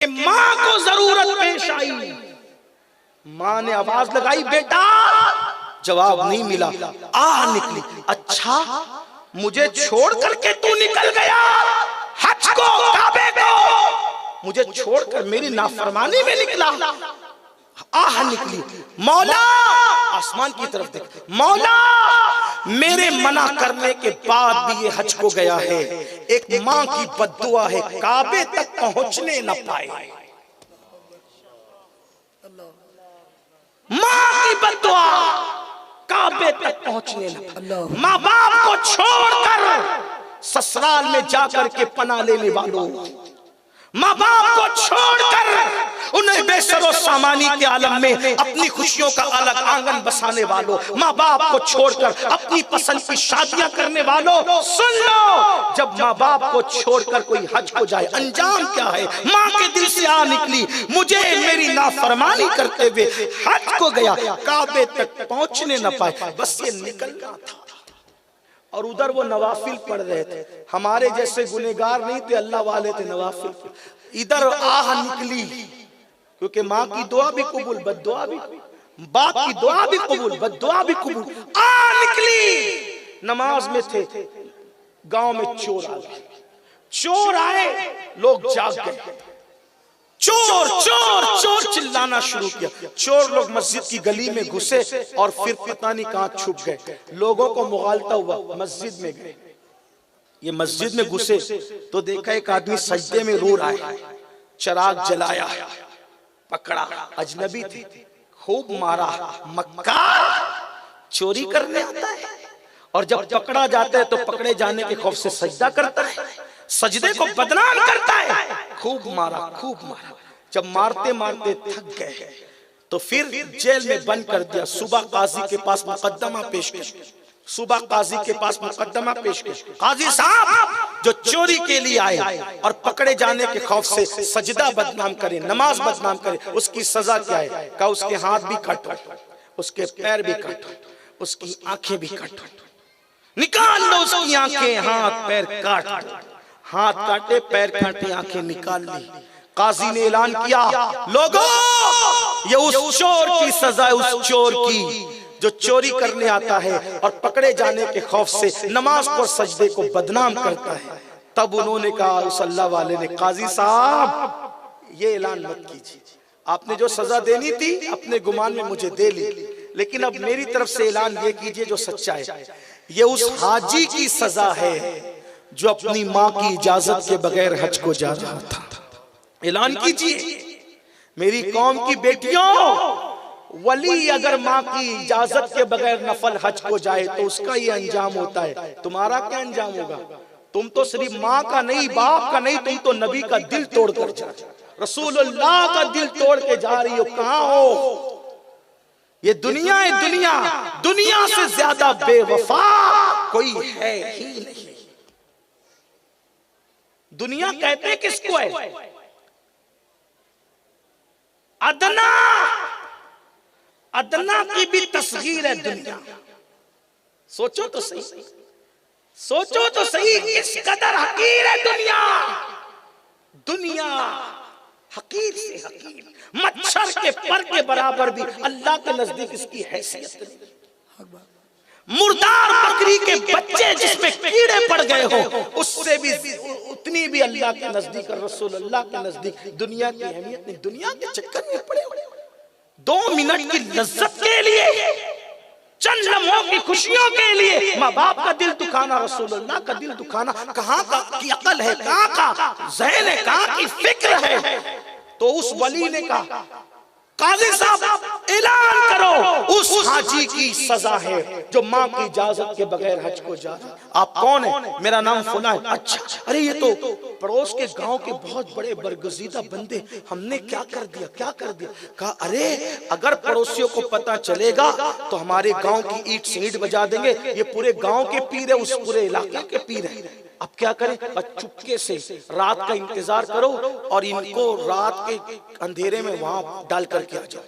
मां को जरूरत पेश आई, मां ने आवाज लगाई, बेटा। जवाब नहीं मिला, आह निकली, अच्छा मुझे छोड़ करके तू निकल गया हज को, काबे को, मुझे छोड़कर मेरी नाफरमानी में निकला। आह निकली, मौला, आसमान की तरफ देख, मौला मेरे मना करने के बाद भी ये हज को गया है, एक मां की बद्दुआ है, काबे तक पहुंचने न पाए। मां की बद्दुआ, काबे तक पहुंचने न पाए। माँ बाप को छोड़कर ससुराल में जाकर के पना लेने वालों, माँ बाप को छोड़कर उन्हें बेसरो सामानी के आलम में अपनी खुशियों का अलग आंगन बसाने वालों, माँ बाप को छोड़कर अपनी पसंद की शादियां करने वालों, सुन लो, जब माँ बाप को छोड़कर कोई हज को जाए, अंजाम क्या है? माँ के दिल से आ निकली, मुझे मेरी नाफरमानी करते हुए हज को गया, काबे तक पहुंचने न पाए, बस ये निकलना था। और उधर वो नवाफिल पढ़ रहे थे, हमारे जैसे गुनेगार नहीं थे, अल्लाह वाले थे, नवाफिल। इधर आह निकली, क्योंकि माँ की दुआ भी कबूल, बद्दुआ भी, बाप की दुआ भी कबूल, बद्दुआ भी कबूल। आह निकली, नमाज में थे, गांव में चोर आ गए, चोर आए, लोग जाग गए, चोर चोर चोर चिल्लाना शुरू किया। चोर लोग मस्जिद की गली में घुसे और फिर पता नहीं कहां छुप गए। लोगों को मुगालता हुआ मस्जिद में गए, ये मस्जिद में घुसे तो देखा एक आदमी सजदे में रो रहा है, चिराग जलाया, पकड़ा, अजनबी थे, खूब मारा, मक्कार, चोरी करने आता है, और जब पकड़ा जाता है तो पकड़े जाने के खौफ से सजदा करता है, सजदे को बदनाम करता है, खूब मारा, खूब मारा। जब मारते मारते थक गए तो फिर जेल में बंद कर दिया। सुबह काजी के पास मुकदमा पेश किया, सुबह काजी के पास मुकदमा पेश किया, काजी साहब जो चोरी के लिए आए और पकड़े जाने के खौफ से सजदा बदनाम करे, नमाज बदनाम करे, उसकी सजा क्या है? कहा उसके हाथ भी काटो, उसके पैर भी काटो, उसकी आंखें भी काटो, निकाल लो उसकी आंखें, हाथ पैर काट, हाथ काटे, पैर काटे, आंखें निकाल ली। काजी ने ऐलान किया, लोगों ये उस चोर की सजा है, उस चोर की जो चोरी करने आता है और पकड़े जाने के खौफ से नमाज को, सजदे को बदनाम करता है। तब उन्होंने कहा, उस अल्लाह वाले ने, काजी साहब ये ऐलान मत कीजिए, आपने जो सजा देनी थी अपने गुमान में मुझे दे ली, लेकिन अब मेरी तरफ से ऐलान ये कीजिए जो सच्चा है, ये उस हाजी की सजा है जो अपनी माँ की इजाजत के बगैर हज को जा रहा था। ऐलान कीजिए मेरी कौम की बेटियों, वली अगर माँ की इजाजत के बगैर नफल हज को जाए तो उसका ये अंजाम होता है, तुम्हारा क्या अंजाम होगा? तुम तो सिर्फ माँ का नहीं, बाप का नहीं, तुम तो नबी का दिल तोड़ कर जा, रसूलुल्लाह का दिल तोड़ के जा रही हो। कहाँ हो? ये दुनिया है, दुनिया, दुनिया से ज्यादा बेवफा कोई है ही नहीं। दुनिया कहते किसको है? अदना, अदना की भी तस्गीर है दुनिया। सोचो तो सही, सोचो तो सही, किस कदर हकीर है दुनिया। दुनिया हकीर से हकीर, मच्छर के पर के बराबर भी अल्लाह के नजदीक इसकी हैसियत नहीं। मुर्दार बकरी के बच्चे जिसमें कीड़े पड़ गए हो, उससे भी उतनी भी अल्लाह के नजदीक, रसूलुल्लाह के नजदीक दुनिया की अहमियत नहीं। दुनिया के चक्कर में पड़े, 2 मिनट की लज्जत के लिए, चंद लम्हों की खुशियों के लिए माँ बाप का दिल दुखाना, रसूलुल्लाह का दिल दुखाना, कहाँ का की अकल है, कहाँ का ज़हन है, कहाँ की फिक्र है? तो उस वली ने कहा, काजी साहब ऐलान करो, उस हाजी की सजा है जो माँ की इजाजत के बगैर हज को जा रहा। आप कौन है? मेरा नाम फुला है। अच्छा, अरे ये तो पड़ोस के गांव के बहुत बड़े बरगजीदा बंदे, हमने क्या कर दिया, क्या कर दिया? कहा, अरे अगर पड़ोसियों को पता चलेगा तो हमारे गांव की ईंट से ईंट बजा देंगे, ये पूरे गांव के पीर है, उस पूरे इलाके के पीर है। अब क्या करें? चुपके से रात का इंतजार करो और इनको रात के अंधेरे में वहां डाल करके आ जाओ।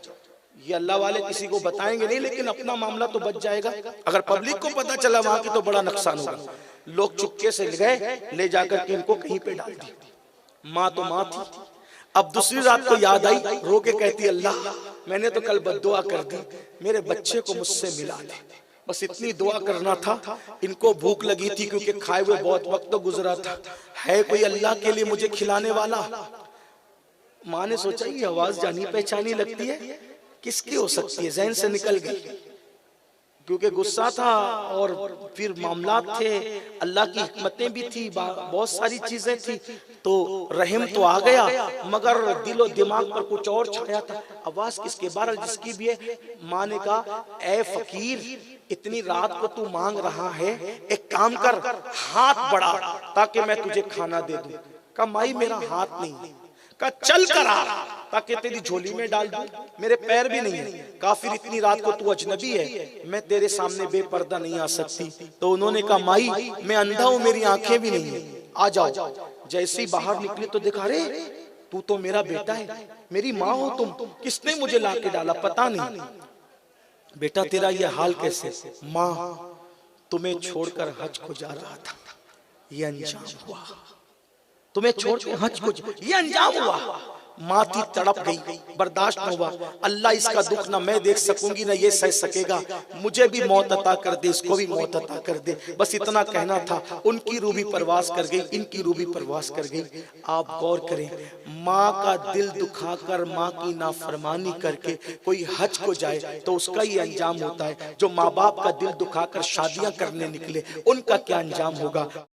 ये अल्लाह वाले किसी को बताएंगे नहीं, लेकिन अपना मामला तो बच जाएगा। अगर पब्लिक को पता चला वहां की तो बड़ा नुकसान होगा। लोग चुपके से गए, ले जाकर के इनको कहीं पे डाल दिया। माँ तो माँ थी, अब दूसरी रात को याद आई, रो के कहती अल्लाह मैंने तो कल बद्दुआ कर दी, मेरे बच्चे को मुझसे मिला ले, बस इतनी दुआ करना था। इनको भूख लगी थी क्योंकि खाए हुए बहुत वक्त तो गुजरा था, है कोई अल्लाह के लिए मुझे खिलाने वाला। माँ ने सोचा ये आवाज जानी पहचानी लगती है, किसकी हो सकती है, जहन से निकल गई क्योंकि गुस्सा था और फिर मामलात थे, अल्लाह की हिकमतें भी थी, बहुत सारी चीजें थी, तो रहम तो आ गया मगर दिलो दिमाग पर कुछ और छाया था। आवाज किसके बारे जिसकी भी है। माँ ने कहा ए फकीर इतनी रात को तू मांग रहा है, एक काम कर हाथ बढ़ा ताकि मैं तुझे खाना दे दूं। कहा माई मेरा हाथ नहीं, कहा चल कर आ ताकि तेरी झोली में डाल दूं, मेरे पैर भी नहीं है। काफिर इतनी रात को तू अजनबी है, मैं तेरे सामने बेपर्दा नहीं आ सकती। तो उन्होंने कहा माई मैं अंधा हूं, मेरी आंखें भी नहीं है, आ जाओ। जैसे ही बाहर निकले तो देखा रे तू तो मेरा बेटा है, मेरी माँ हो तुम, किसने मुझे ला के डाला पता नहीं। बेटा तेरा ये हाल कैसे? माँ तुम्हें छोड़कर हज को जा रहा था, ये अंजाम हुआ, तुम्हें छोड़ के हज को ये अंजाम हुआ। माँ थी तड़प गई, बर्दाश्त न हुआ। अल्लाह इसका दुख ना मैं देख सकूंगी ना ये सह सकेगा, मुझे भी मौत अता कर दे, इसको भी मौत अता कर दे, बस इतना कहना था। उनकी रूह भी परवास कर गई, इनकी रूह भी परवास कर गई। आप गौर करें, माँ का दिल दुखाकर माँ की नाफरमानी करके कोई हज को जाए तो उसका ये अंजाम होता है। जो माँ बाप का दिल दुखाकर शादियां करने निकले उनका क्या अंजाम होगा।